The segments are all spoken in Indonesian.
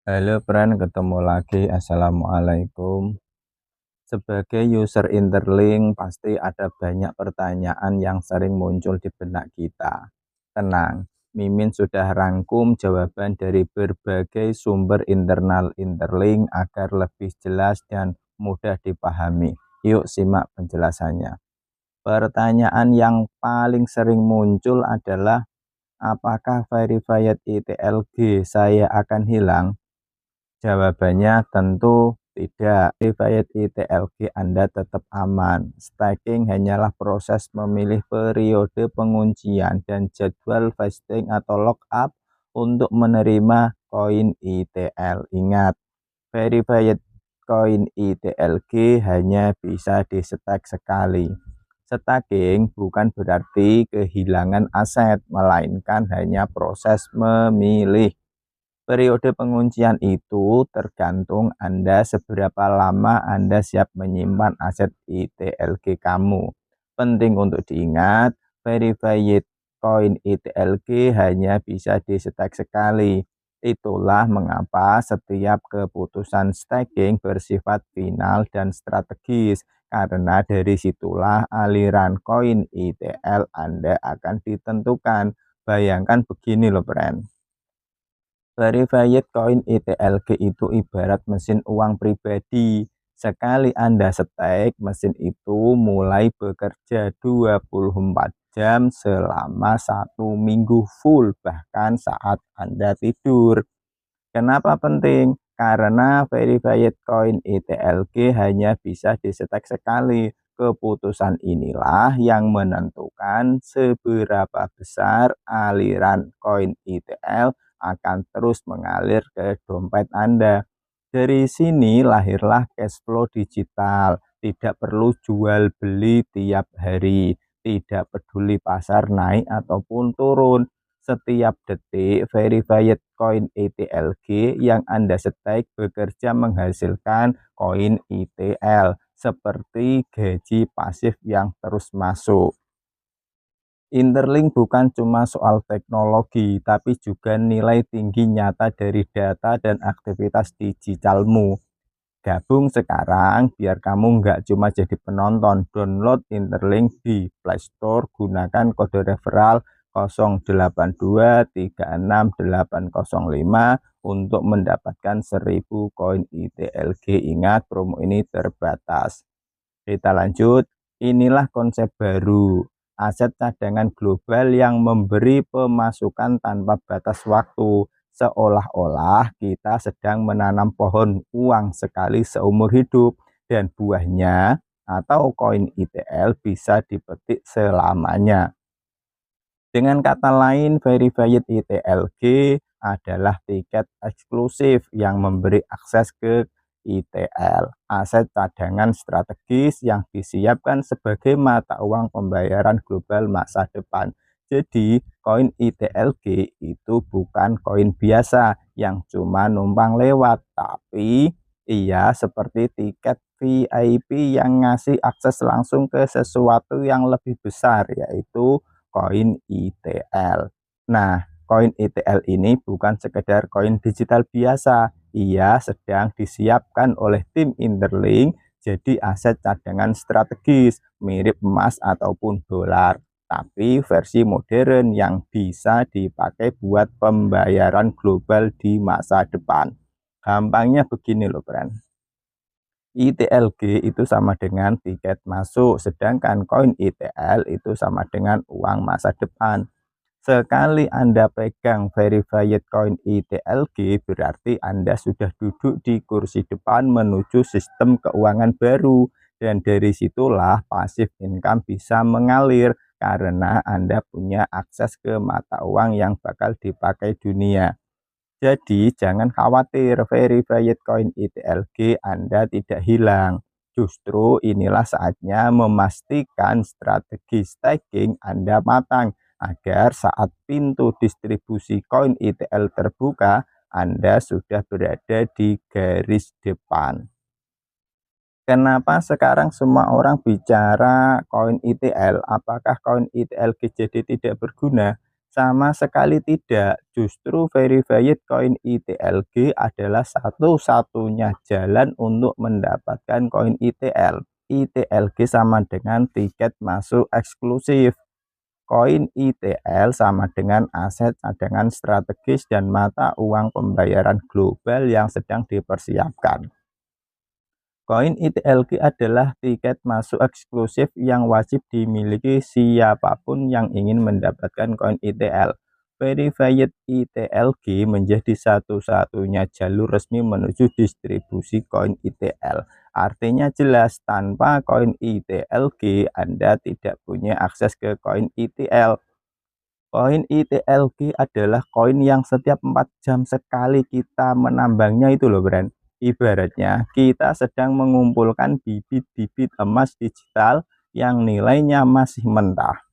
Halo friend, ketemu lagi. Assalamualaikum. Sebagai user Interlink, pasti ada banyak pertanyaan yang sering muncul di benak kita. Tenang, Mimin sudah rangkum jawaban dari berbagai sumber internal Interlink agar lebih jelas dan mudah dipahami. Yuk simak penjelasannya. Pertanyaan yang paling sering muncul adalah, apakah verified ITLG saya akan hilang? Jawabannya tentu tidak. Verified ITLG Anda tetap aman. Staking hanyalah proses memilih periode penguncian dan jadwal vesting atau lockup untuk menerima koin ITL. Ingat, verified koin ITLG hanya bisa di-stake sekali. Staking bukan berarti kehilangan aset, melainkan hanya proses memilih. Periode penguncian itu tergantung Anda seberapa lama Anda siap menyimpan aset ITLG kamu. Penting untuk diingat, verified koin ITLG hanya bisa di-stake sekali. Itulah mengapa setiap keputusan staking bersifat final dan strategis, karena dari situlah aliran koin ITL Anda akan ditentukan. Bayangkan begini loh, friend. Verified koin ITLG itu ibarat mesin uang pribadi. Sekali Anda stake, mesin itu mulai bekerja 24 jam selama 1 minggu full, bahkan saat Anda tidur. Kenapa penting? Karena verified koin ITLG hanya bisa di-stake sekali. Keputusan inilah yang menentukan seberapa besar aliran koin ITL akan terus mengalir ke dompet Anda. Dari sini lahirlah cash flow digital. Tidak perlu jual beli tiap hari. Tidak peduli pasar naik ataupun turun. Setiap detik verified koin ITLG yang Anda stake bekerja menghasilkan koin ITL seperti gaji pasif yang terus masuk. Interlink bukan cuma soal teknologi, tapi juga nilai tinggi nyata dari data dan aktivitas digitalmu. Gabung sekarang biar kamu nggak cuma jadi penonton. Download Interlink di Play Store, gunakan kode referral 0823636805 untuk mendapatkan 1000 koin ITLG. Ingat, promo ini terbatas. Kita lanjut. Inilah konsep baru, aset cadangan global yang memberi pemasukan tanpa batas waktu, seolah-olah kita sedang menanam pohon uang sekali seumur hidup, dan buahnya atau koin ITL bisa dipetik selamanya. Dengan kata lain, verified ITLG adalah tiket eksklusif yang memberi akses ke ITL, aset cadangan strategis yang disiapkan sebagai mata uang pembayaran global masa depan. Jadi, koin ITLG itu bukan koin biasa yang cuma numpang lewat, tapi ia seperti tiket VIP yang ngasih akses langsung ke sesuatu yang lebih besar, yaitu koin ITL. Nah, koin ITL ini bukan sekedar koin digital biasa, ia sedang disiapkan oleh tim Interlink jadi aset cadangan strategis mirip emas ataupun dolar, tapi versi modern yang bisa dipakai buat pembayaran global di masa depan. Gampangnya begini loh, friend. ITLG itu sama dengan tiket masuk, sedangkan koin ITL itu sama dengan uang masa depan. Sekali Anda pegang verified koin ITLG, berarti Anda sudah duduk di kursi depan menuju sistem keuangan baru. Dan dari situlah passive income bisa mengalir, karena Anda punya akses ke mata uang yang bakal dipakai dunia. Jadi jangan khawatir, verified koin ITLG Anda tidak hilang. Justru inilah saatnya memastikan strategi staking Anda matang, agar saat pintu distribusi koin ITL terbuka, Anda sudah berada di garis depan. Kenapa sekarang semua orang bicara koin ITL? Apakah koin ITL jadi tidak berguna? Sama sekali tidak. Justru verified koin ITLG adalah satu-satunya jalan untuk mendapatkan koin ITL. ITLG sama dengan tiket masuk eksklusif. Koin ITL sama dengan aset cadangan strategis dan mata uang pembayaran global yang sedang dipersiapkan. Koin ITLG adalah tiket masuk eksklusif yang wajib dimiliki siapapun yang ingin mendapatkan koin ITL. Verified ITLG menjadi satu-satunya jalur resmi menuju distribusi koin ITL. Artinya jelas, tanpa koin ITLG Anda tidak punya akses ke koin ITL. Koin ITLG adalah koin yang setiap 4 jam sekali kita menambangnya itu loh, Bran. Ibaratnya kita sedang mengumpulkan bibit-bibit emas digital yang nilainya masih mentah.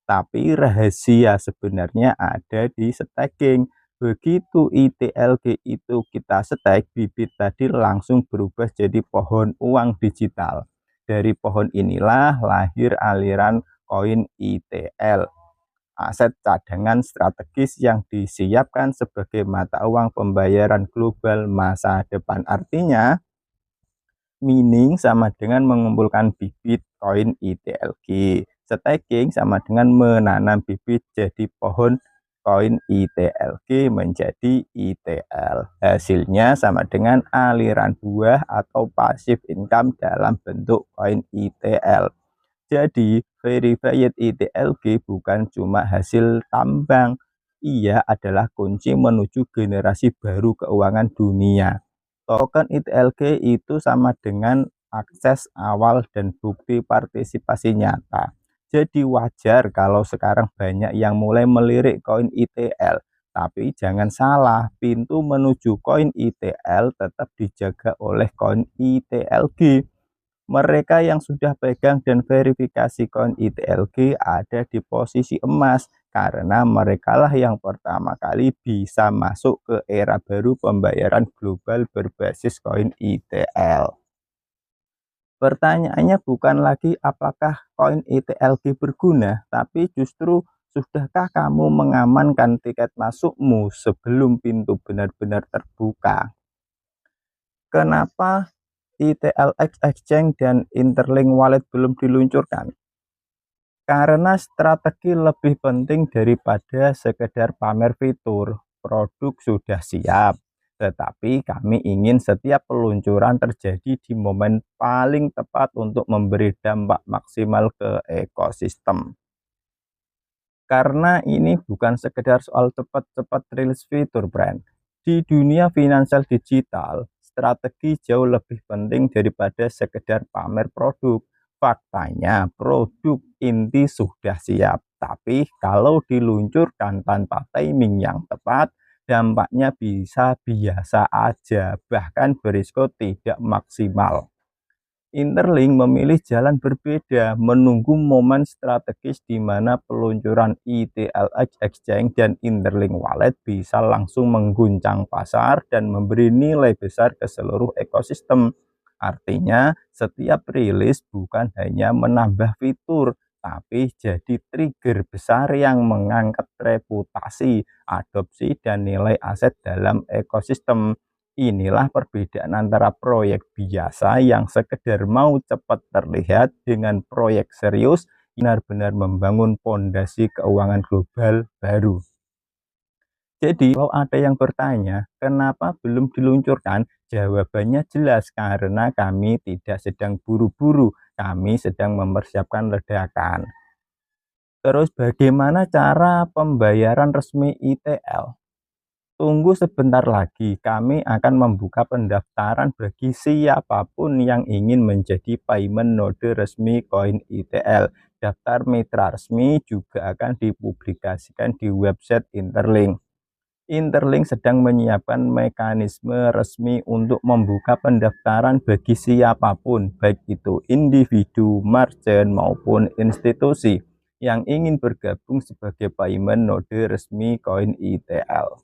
Tapi rahasia sebenarnya ada di staking. Begitu ITLG itu kita stake, bibit tadi langsung berubah jadi pohon uang digital. Dari pohon inilah lahir aliran koin ITL. Aset cadangan strategis yang disiapkan sebagai mata uang pembayaran global masa depan. Artinya, mining sama dengan mengumpulkan bibit koin ITLG. Staking sama dengan menanam bibit jadi pohon koin ITLG menjadi ITL. Hasilnya sama dengan aliran buah atau passive income dalam bentuk koin ITL. Jadi, verified ITLG bukan cuma hasil tambang, ia adalah kunci menuju generasi baru keuangan dunia. Token ITLG itu sama dengan akses awal dan bukti partisipasi nyata. Jadi wajar kalau sekarang banyak yang mulai melirik koin ITL. Tapi jangan salah, pintu menuju koin ITL tetap dijaga oleh koin ITLG. Mereka yang sudah pegang dan verifikasi koin ITLG ada di posisi emas karena merekalah yang pertama kali bisa masuk ke era baru pembayaran global berbasis koin ITL. Pertanyaannya bukan lagi apakah koin ITLG berguna, tapi justru sudahkah kamu mengamankan tiket masukmu sebelum pintu benar-benar terbuka? Kenapa ITLX Exchange dan Interlink Wallet belum diluncurkan? Karena strategi lebih penting daripada sekedar pamer fitur. Produk sudah siap, tetapi kami ingin setiap peluncuran terjadi di momen paling tepat untuk memberi dampak maksimal ke ekosistem. Karena ini bukan sekedar soal cepat-cepat rilis fitur, brand. Di dunia finansial digital, strategi jauh lebih penting daripada sekedar pamer produk. Faktanya, produk inti sudah siap, tapi kalau diluncurkan tanpa timing yang tepat, dampaknya bisa biasa aja, bahkan berisiko tidak maksimal. Interlink memilih jalan berbeda, menunggu momen strategis di mana peluncuran ITLX Exchange dan Interlink Wallet bisa langsung mengguncang pasar dan memberi nilai besar ke seluruh ekosistem. Artinya, setiap rilis bukan hanya menambah fitur, tapi jadi trigger besar yang mengangkat reputasi, adopsi, dan nilai aset dalam ekosistem. Inilah perbedaan antara proyek biasa yang sekedar mau cepat terlihat dengan proyek serius benar-benar membangun fondasi keuangan global baru. Jadi, kalau ada yang bertanya, kenapa belum diluncurkan? Jawabannya jelas, karena kami tidak sedang buru-buru, kami sedang mempersiapkan ledakan. Terus bagaimana cara pembayaran resmi ITL? Tunggu sebentar lagi, kami akan membuka pendaftaran bagi siapapun yang ingin menjadi payment node resmi koin ITL. Daftar mitra resmi juga akan dipublikasikan di website Interlink. Interlink sedang menyiapkan mekanisme resmi untuk membuka pendaftaran bagi siapapun, baik itu individu, merchant, maupun institusi yang ingin bergabung sebagai payment node resmi koin ITL.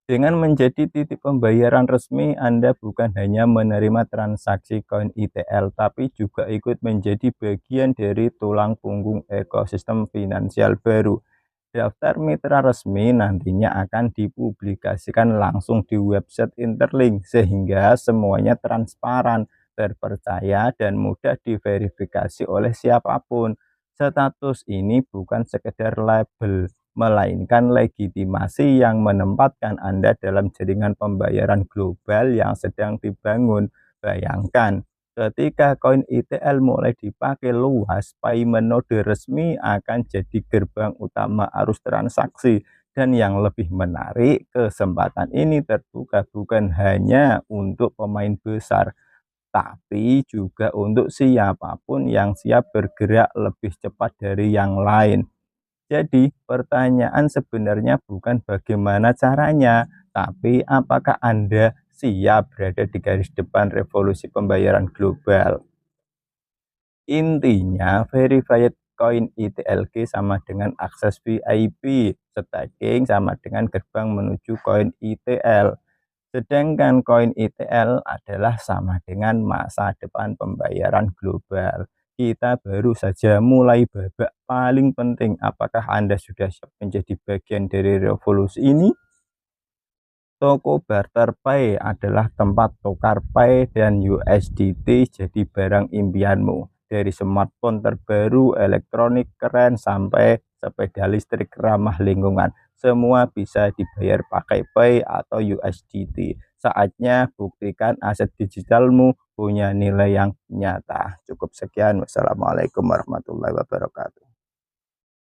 Dengan menjadi titik pembayaran resmi, Anda bukan hanya menerima transaksi koin ITL, tapi juga ikut menjadi bagian dari tulang punggung ekosistem finansial baru. Daftar mitra resmi nantinya akan dipublikasikan langsung di website Interlink sehingga semuanya transparan, terpercaya, dan mudah diverifikasi oleh siapapun. Status ini bukan sekedar label, melainkan legitimasi yang menempatkan Anda dalam jaringan pembayaran global yang sedang dibangun. Bayangkan, ketika koin ITL mulai dipakai luas, payment node resmi akan jadi gerbang utama arus transaksi. Dan yang lebih menarik, kesempatan ini terbuka bukan hanya untuk pemain besar, tapi juga untuk siapapun yang siap bergerak lebih cepat dari yang lain. Jadi, pertanyaan sebenarnya bukan bagaimana caranya, tapi apakah Anda siap berada di garis depan revolusi pembayaran global. Intinya, verified coin ITLK sama dengan akses VIP, staking sama dengan gerbang menuju koin ITL. Sedangkan koin ITL adalah sama dengan masa depan pembayaran global. Kita baru saja mulai babak paling penting. Apakah Anda sudah siap menjadi bagian dari revolusi ini? Toko Barter Pay adalah tempat tukar Pay dan USDT jadi barang impianmu. Dari smartphone terbaru, elektronik keren, sampai sepeda listrik ramah lingkungan. Semua bisa dibayar pakai Pay atau USDT. Saatnya buktikan aset digitalmu punya nilai yang nyata. Cukup sekian. Wassalamualaikum warahmatullahi wabarakatuh.